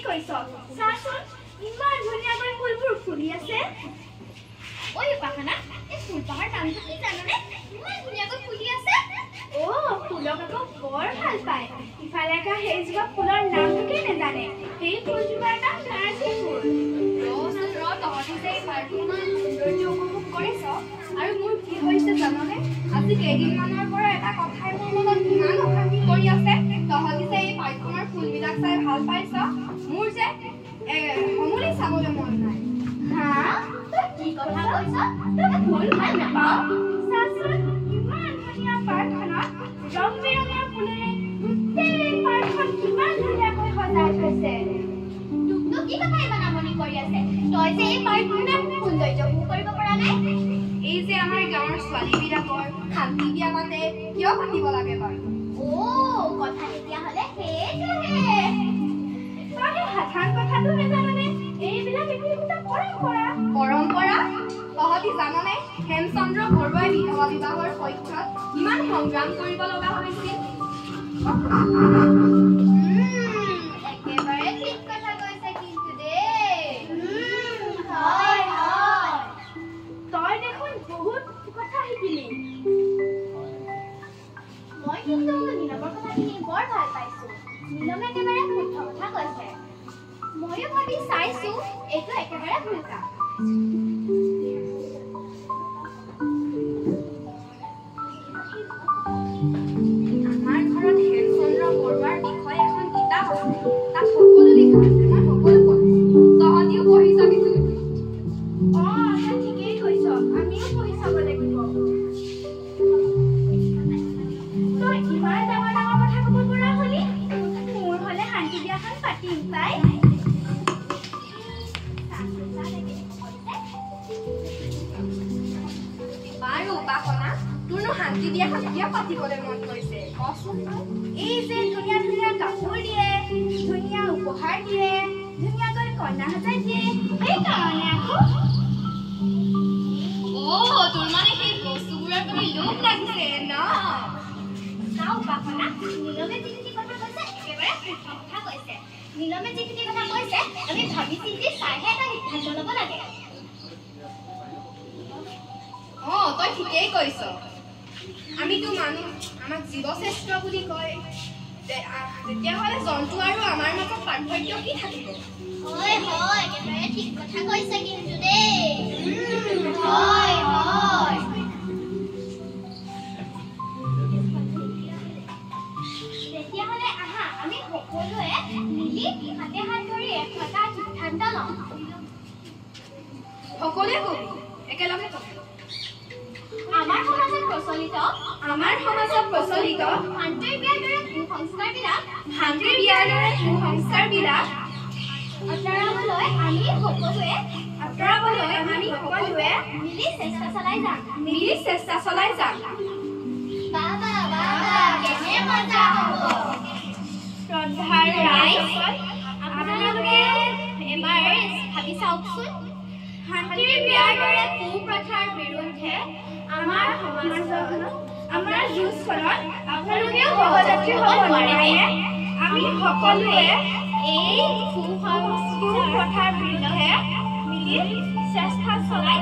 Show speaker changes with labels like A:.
A: কৈছ চাচোন ইমান ধুনীয়াকৈ ফুলবোৰ ফুলি আছে ঐ পাখানা এই ফুলপাহৰ নামটো কি জাননে ইমান ধুনীয়াকৈ ফুলি আছে ও ফুলক আকৌ বৰ ভাল পায় ইফালে কা সেইজোপা ফুলৰ নামটো কি নেজানে সেই ফুলজোপাৰ নাম নাৰ্জী ফুল তহঁতি যে এই পাৰ্কখনৰ সৌন্দৰ্য উপভোগ কৰিছ আৰু মোৰ কি হৈছে জাননে আজি কেইদিনমানৰ পৰা এটা কথাই মোৰ মনত ইমান অশান্তি কৰি আছে তহঁতি যে এই পাৰ্কখনৰ ফুলবিলাক চাই ভাল পাইছ মোৰ যে সমুলি চাবলৈ মন নাই হা তই কি কথা কৈছ তই ফুল ভাল নাপাৱ চাচোন ইমান ধুনীয়া পাৰ্কখনত ৰং বিৰঙীয়া ফুলেৰে গোটেই পাৰ্কখন কিমান ধুনীয়াকৈ সজাই থৈছে তোকনো কি কথা ইমান আমনি কৰি আছে তই যে এই পাৰ্কখনৰ সৌন্দৰ্য উপভোগ কৰিব পৰা নাই এই যে আমাৰ গাঁৱৰ ছোৱালীবিলাকৰ শান্তি বিয়া পাতে কিয় পাতিব লাগে বাৰু কথা তেতিয়াহ'লে সেইটোহে তই সাধাৰণ কথাটো নেজাননে এইবিলাক একোটা পৰম্পৰা তহঁতি জাননে হেমচন্দ্ৰ বৰুৱাই বিধৱা বিবাহৰ পক্ষত ইমান সংগ্ৰাম কৰিব লগা হৈছিল একেবাৰে ঠিক কথা কৈছে কিন্তু দেই হয় তই দেখোন বহুত কথা শিকিলি মই কিন্তু নীলমৰ কথাখিনি বৰ ভাল পাইছো নীলমে একেবাৰে শুদ্ধ কথা কৈছে ময়ো ভাবি চাইছো এইটো একেবাৰে ভুল কাম আমাৰ ঘৰত হেমচন্দ্ৰ বৰুৱাৰ বিষয়ে এখন কিতাপ আছে তাত সকলো লিখা আছে মই সকলো পঢ়িছো তহঁতিও পঢ়ি চাবি তই ঠিকেই কৈছ আমিও পঢ়ি চাব লাগিব তই ইমান ডাঙৰ কথা ক'ব পৰা হলি মোৰ হ'লে শান্তি বিয়াখন পাতিম পাই বাৰু উপাসনা তোৰনো শান্তি বিয়াখন কিয় পাতিবলৈ মন কৰিছে কচোন এই যে ধুনীয়া ধুনীয়া কাপোৰ দিয়ে ধুনীয়া উপহাৰ দিয়ে ধুনীয়াকৈ কইনা সজাই দিয়ে সেইকাৰণে আকৌ তোৰ মানে সেই বস্তুবোৰৰ প্ৰতি লোভ লাগিছে ন উপাসনা নীলমে যিখিনি কথা কৈছে একেবাৰে শুদ্ধ কথা কৈছে নীলমে যিখিনি কথা কৈছে আমি ভাবি চিন্তি চাইহে এটা সিদ্ধান্ত ল'ব লাগে তই ঠিকেই কৈছ আমিতো মানুহ আমাক জীৱশ্ৰেষ্ঠ বুলি কয় তেতিয়াহ'লে জন্তু আৰু আমাৰ মাজত পাৰ্থক্য কি থাকিব হয় একেবাৰে ঠিক কথা কৈছে কিন্তু দেই হয় তেতিয়াহ'লে আহা আমি সকলোৱে মিলি হাতে হাত ধৰি এটা সিদ্ধান্ত লওঁ সকলোৱে কবি একেলগে কবি আমাৰ সমাজত প্ৰচলিত শান্তিৰ বিয়াৰ দৰে কুসংস্কাৰবিলাক আঁতৰাবলৈ আমি সকলোৱে মিলি চেষ্টা চলাই যাম কেনে মজা হ'ব শ্ৰদ্ধাৰ ৰাইজ আপোনালোকে এবাৰ ভাবি চাওকচোন শান্তিৰ বিয়াৰ দৰে কুপ্ৰথাৰ বিৰুদ্ধে আমাৰ সমাজখনত আমাৰ যুঁজখনত আপোনালোকেও সহযাত্ৰী হ'ব নোৱাৰে আমি সকলোৱে এই কুপ্ৰথাৰ বিৰুদ্ধে মিলি চেষ্টা চলাই